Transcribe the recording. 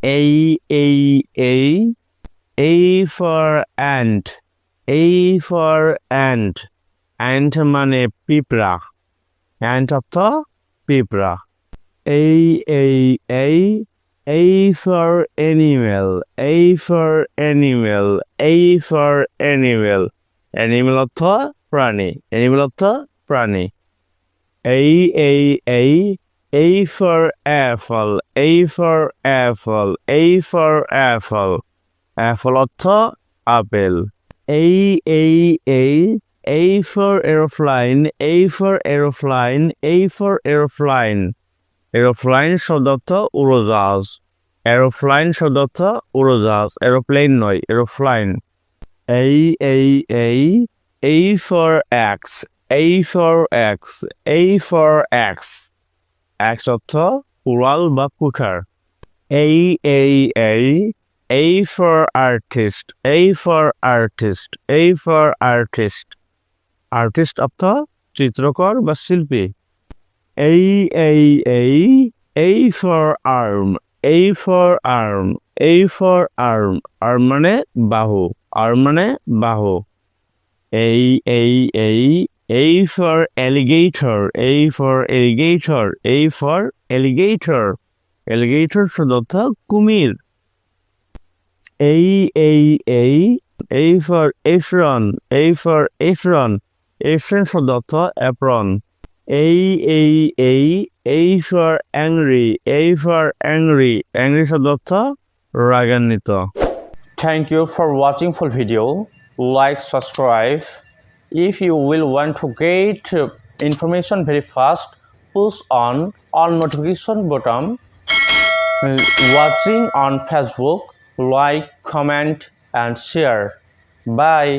A for ant. A for ant. Ant মানে পিঁপড়া। Ant অর্থ পিঁপড়া। A for animal. A for animal. A for animal. Animal অর্থ প্রাণী। Animal অর্থ প্রাণী। A for apple. A for apple. A for apple. Apple অর্থ apple. A for aeroplane. A for aeroplane. A for aeroplane. Aeroplane শব্দ অর্থ উড়োজাহাজ। Aeroplane শব্দ অর্থ উড়োজাহাজ। Aeroplane নয়, aeroplane. A for X. A for X. A for X. X অর্থ উড়াল বা কুঠার। A for artist. A for artist. A for artist. Artist অর্থ চিত্রকর বা শিল্পী। A for arm. A for arm. A for arm. Arm মানে বাহু। Arm মানে বাহু। A for alligator. A for alligator. A for alligator. Alligator শব্দ অর্থ কুমির। A for apron. A for apron. Apron শব্দ অর্থ apron. A for angry. A for angry. Angry শব্দ অর্থ রাগান্বিত। Thank you for watching full video. Like, subscribe. If you will want to get information very fast, push on all notification button. Watching on Facebook, like, comment and share. Bye.